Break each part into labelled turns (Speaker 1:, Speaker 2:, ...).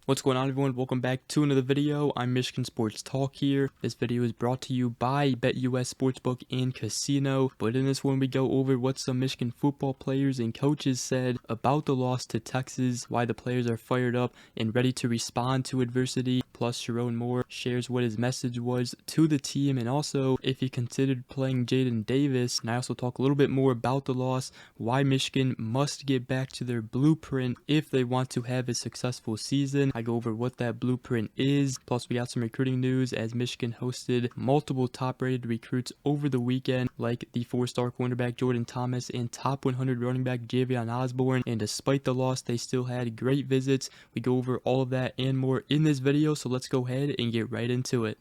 Speaker 1: What's going on, everyone? Welcome back to another video. I'm Michigan Sports Talk here. This video is brought to you by BetUS Sportsbook and Casino. But in this one, we go over what some Michigan football players and coaches said about the loss to Texas, why the players are fired up and ready to respond to adversity. Plus, Sherrone Moore shares what his message was to the team, and also if he considered playing Jaden Davis. And I also talk a little bit more about the loss, why Michigan must get back to their blueprint if they want to have a successful season. I go over what that blueprint is. Plus, we got some recruiting news as Michigan hosted multiple top-rated recruits over the weekend, like the 4-star cornerback Jordan Thomas and top 100 running back Javion Osborne. And despite the loss, they still had great visits. We go over all of that and more in this video, so let's go ahead and get right into it.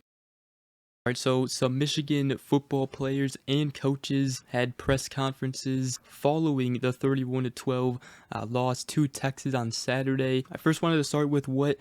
Speaker 1: Alright, so some Michigan football players and coaches had press conferences following the 31-12 loss to Texas on Saturday. I first wanted to start with what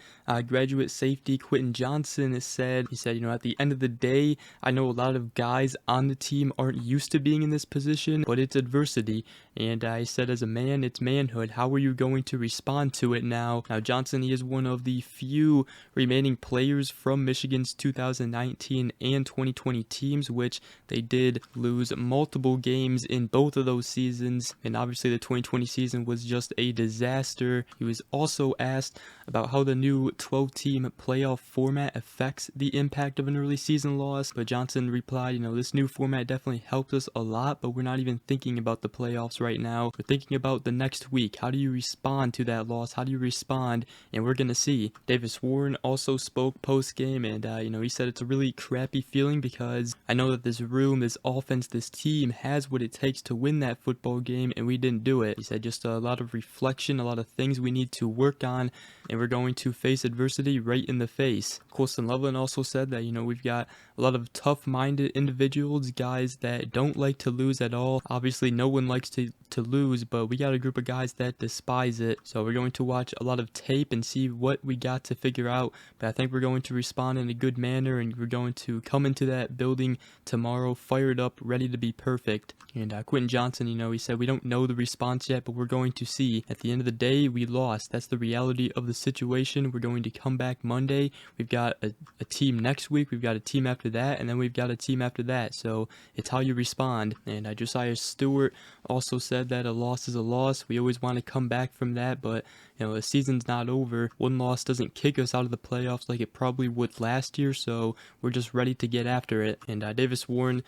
Speaker 1: graduate safety Quentin Johnson said. He said, at the end of the day, I know a lot of guys on the team aren't used to being in this position, but it's adversity. And I said, as a man, it's manhood. How are you going to respond to it now? Now, Johnson, he is one of the few remaining players from Michigan's 2019 and 2020 teams, which they did lose multiple games in both of those seasons, and obviously the 2020 season was just a disaster. He was also asked about how the new 12-team playoff format affects the impact of an early season loss, but Johnson replied, this new format definitely helped us a lot, but we're not even thinking about the playoffs right now. We're thinking about the next week. How do you respond to that loss? How do you respond? And we're gonna see. Davis Warren also spoke post-game, and he said it's a really crappy feeling because I know that this room, this offense, this team has what it takes to win that football game, and we didn't do it. He said just a lot of reflection, a lot of things we need to work on, and we're going to face adversity right in the face. Colston Loveland also said that, we've got a lot of tough-minded individuals, guys that don't like to lose at all. Obviously, no one likes to lose, but we got a group of guys that despise it. So we're going to watch a lot of tape and see what we got to figure out, but I think we're going to respond in a good manner, and we're going to come into that building tomorrow fired up, ready to be perfect. And Quentin Johnson, he said, we don't know the response yet, but we're going to see. At the end of the day, we lost. That's the reality of the situation. We're going to come back Monday. We've got a team next week. We've got a team after that, and then we've got a team after that. So it's how you respond. And Josiah Stewart also said that a loss is a loss. We always want to come back from that, but the season's not over. One loss doesn't kick us out of the playoffs like it probably would last year, so we're just ready to get after it. And Davis Warren,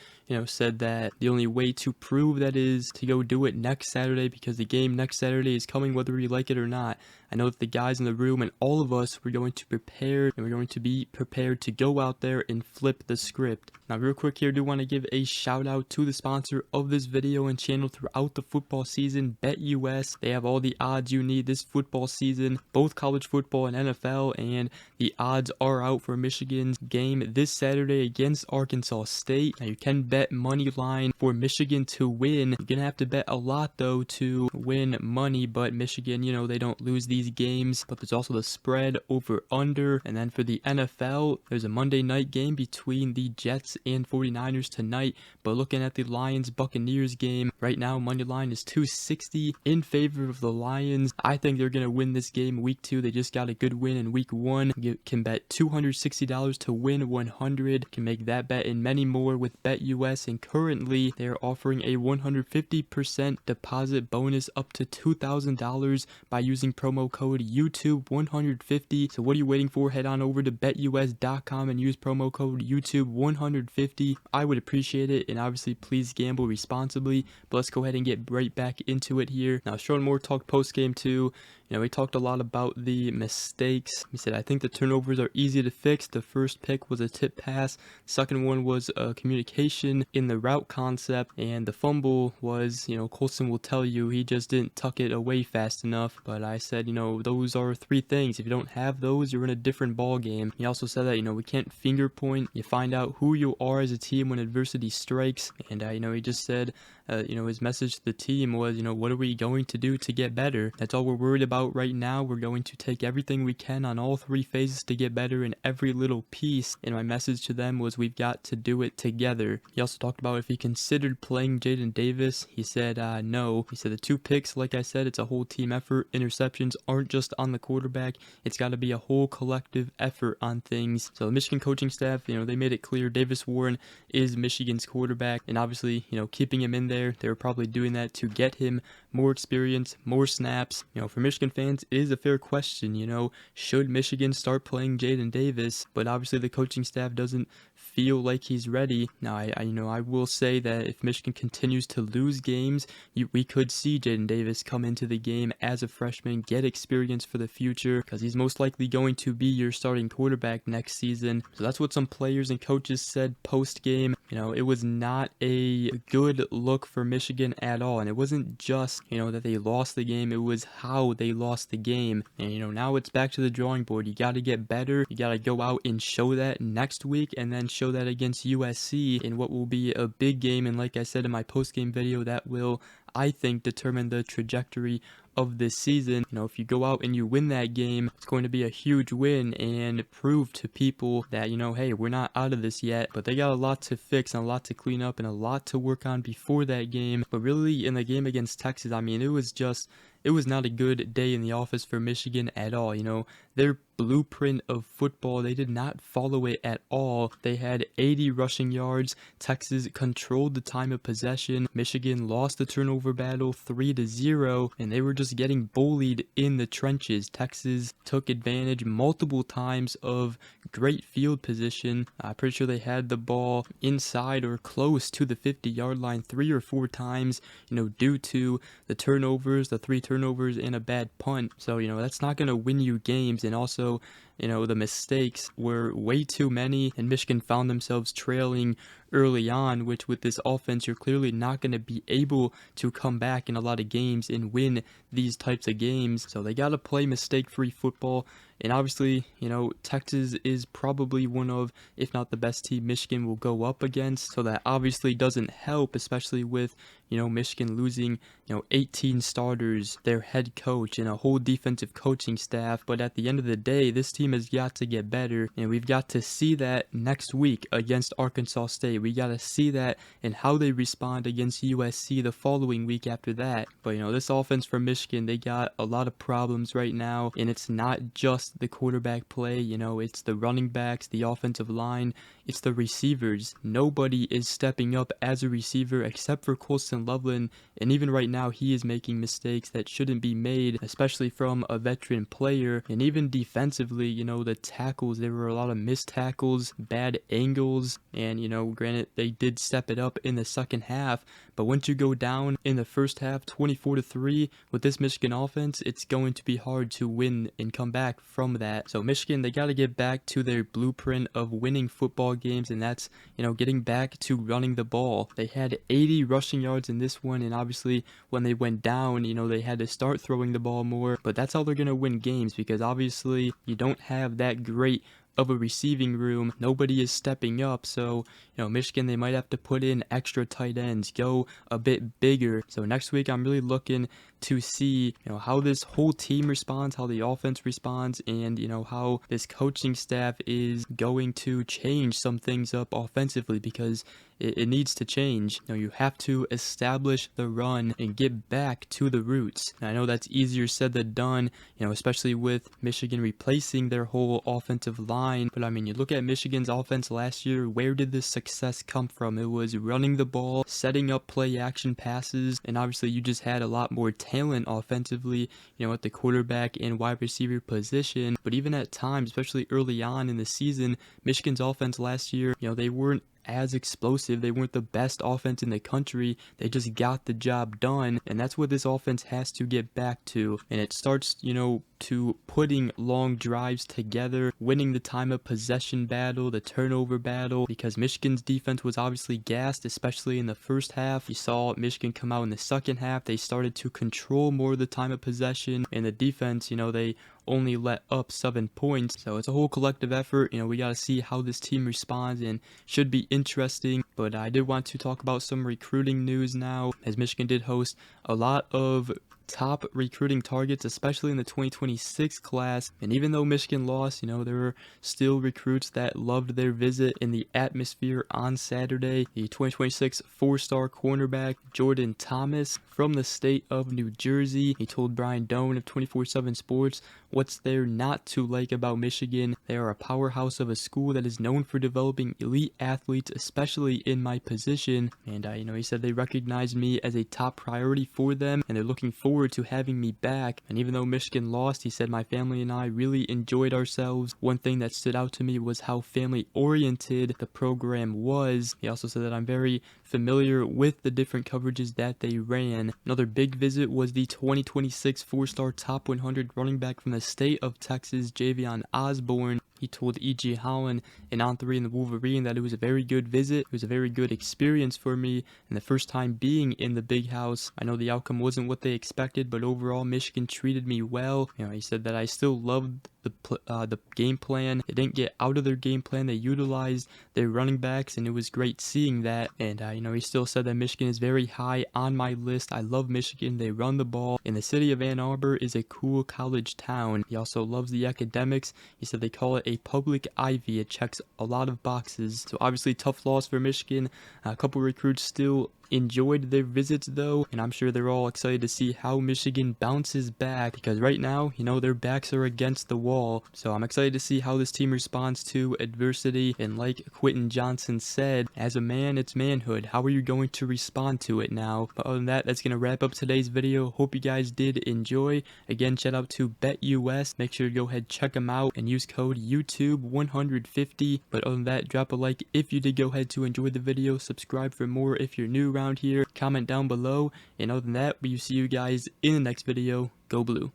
Speaker 1: said that the only way to prove that is to go do it next Saturday, because the game next Saturday is coming whether we like it or not. I know that the guys in the room and all of us, we're going to prepare, and we're going to be prepared to go out there and flip the script. Now, real quick here, I do want to give a shout out to the sponsor of this video and channel throughout the football season, BetUS. They have all the odds you need this football season, both college football and NFL, and the odds are out for Michigan's game this Saturday against Arkansas State. Now, you can bet money line for Michigan to win. You're going to have to bet a lot, though, to win money, but Michigan, they don't lose these games. But there's also the spread over under, and then for the NFL, there's a Monday night game between the Jets and 49ers tonight. But looking at the Lions Buccaneers game right now, money line is 260 in favor of the Lions. I think they're going to win this game week 2. They just got a good win in week 1. You can bet $260 to win 100. Can make that bet and many more with BetUS, and currently they are offering a 150% deposit bonus up to $2,000 by using promo code YouTube150. So what are you waiting for? Head on over to betus.com and use promo code YouTube150. I would appreciate it, and obviously please gamble responsibly. But let's go ahead and get right back into it here. Now, Sherrone Moore talked post-game too. We talked a lot about the mistakes. He said, I think the turnovers are easy to fix. The first pick was a tip pass. The second one was communication in the route concept. And the fumble was, Colston will tell you, he just didn't tuck it away fast enough. But I said, those are 3 things. If you don't have those, you're in a different ball game. He also said that, we can't finger point. You find out who you are as a team when adversity strikes. And, he just said, his message to the team was, what are we going to do to get better? That's all we're worried about about right now. We're going to take everything we can on all three phases to get better in every little piece. And my message to them was we've got to do it together. He also talked about if he considered playing Jaden Davis. He said no. He said the 2 picks, like I said, it's a whole team effort. Interceptions aren't just on the quarterback. It's got to be a whole collective effort on things. So the Michigan coaching staff, they made it clear Davis Warren is Michigan's quarterback. And obviously, keeping him in there, they were probably doing that to get him more experience, more snaps. For Michigan fans, it is a fair question, should Michigan start playing Jaden Davis? But obviously the coaching staff doesn't feel like he's ready. Now, I will say that if Michigan continues to lose games, we could see Jaden Davis come into the game as a freshman, get experience for the future, because he's most likely going to be your starting quarterback next season. So that's what some players and coaches said post-game. It was not a good look for Michigan at all, and it wasn't just, that they lost the game, it was how they lost the game. And, now it's back to the drawing board. You got to get better. You got to go out and show that next week, and then show that against USC in what will be a big game. And like I said in my post-game video, that will, I think, determine the trajectory of this season. If you go out and you win that game, it's going to be a huge win and prove to people that, hey, we're not out of this yet. But they got a lot to fix and a lot to clean up and a lot to work on before that game. But really, in the game against Texas, it was not a good day in the office for Michigan at all. Their blueprint of football, they did not follow it at all. They had 80 rushing yards. Texas controlled the time of possession. Michigan lost the turnover battle 3-0, and they were just getting bullied in the trenches. Texas took advantage multiple times of great field position. I'm pretty sure they had the ball inside or close to the 50-yard line 3 or 4 times, due to the turnovers, the 3 turnovers and a bad punt. So, that's not going to win you games. And also, the mistakes were way too many, and Michigan found themselves trailing early on, which with this offense, you're clearly not going to be able to come back in a lot of games and win these types of games. So they got to play mistake-free football. And obviously, Texas is probably one of, if not the best team Michigan will go up against. So that obviously doesn't help, especially with, Michigan losing, 18 starters, their head coach, and a whole defensive coaching staff. But at the end of the day, this team has got to get better. And we've got to see that next week against Arkansas State. We got to see that and how they respond against USC the following week after that. But, this offense for Michigan, they got a lot of problems right now. And it's not just the quarterback play, it's the running backs, the offensive line, it's the receivers. Nobody is stepping up as a receiver except for Colston Loveland, and even right now he is making mistakes that shouldn't be made, especially from a veteran player. And even defensively, the tackles, there were a lot of missed tackles, bad angles, and granted they did step it up in the second half, but once you go down in the first half 24-3 with this Michigan offense, it's going to be hard to win and come back from that. So Michigan, they got to get back to their blueprint of winning football games, and that's, getting back to running the ball. They had 80 rushing yards in this one, and obviously when they went down, they had to start throwing the ball more, but that's how they're going to win games, because obviously you don't have that great of a receiving room. Nobody is stepping up, so Michigan, they might have to put in extra tight ends, go a bit bigger. So next week I'm really looking to see how this whole team responds, how the offense responds, and how this coaching staff is going to change some things up offensively, because it needs to change. You have to establish the run and get back to the roots. And I know that's easier said than done, especially with Michigan replacing their whole offensive line. But you look at Michigan's offense last year, where did this success come from? It was running the ball, setting up play action passes, and obviously you just had a lot more talent offensively, at the quarterback and wide receiver position. But even at times, especially early on in the season, Michigan's offense last year, they weren't as explosive. They weren't the best offense in the country. They just got the job done, and that's what this offense has to get back to. And it starts, to putting long drives together, winning the time of possession battle, the turnover battle, because Michigan's defense was obviously gassed, especially in the first half. You saw Michigan come out in the second half. They started to control more of the time of possession, and the defense, they only let up 7 points. So it's a whole collective effort. We got to see how this team responds, and should be interesting. But I did want to talk about some recruiting news now, as Michigan did host a lot of top recruiting targets, especially in the 2026 class. And even though Michigan lost, there were still recruits that loved their visit in the atmosphere on Saturday. The 2026 four-star cornerback Jordan Thomas from the state of New Jersey, he told Brian Doan of 24/7 Sports, "What's there not to like about Michigan? They are a powerhouse of a school that is known for developing elite athletes, especially in my position." And he said they recognized me as a top priority for them, and they're looking forward to having me back. And even though Michigan lost, he said my family and I really enjoyed ourselves. One thing that stood out to me was how family-oriented the program was. He also said that I'm very familiar with the different coverages that they ran. Another big visit was the 2026 four-star top 100 running back from the state of Texas, Javion Osborne. He told E.G. Holland and On3 and the Wolverine that it was a very good visit. It was a very good experience for me, and the first time being in the big house. I know the outcome wasn't what they expected, but overall Michigan treated me well. He said that I still loved the game plan. They didn't get out of their game plan. They utilized their running backs, and it was great seeing that. And he still said that Michigan is very high on my list. I love Michigan. They run the ball, and the city of Ann Arbor is a cool college town. He also loves the academics. He said they call it a public Ivy. It checks a lot of boxes. So obviously tough loss for Michigan. A couple recruits still enjoyed their visits though, and I'm sure they're all excited to see how Michigan bounces back, because right now, their backs are against the wall. So I'm excited to see how this team responds to adversity, and like Quentin Johnson said, as a man, it's manhood. How are you going to respond to it now? But other than that, that's going to wrap up today's video. Hope you guys did enjoy. Again, shout out to BetUS. Make sure to go ahead, check them out, and use code YouTube150. But other than that, drop a like if you did go ahead to enjoy the video. Subscribe for more if you're new around here. Comment down below. And other than that, we will see you guys in the next video. Go Blue.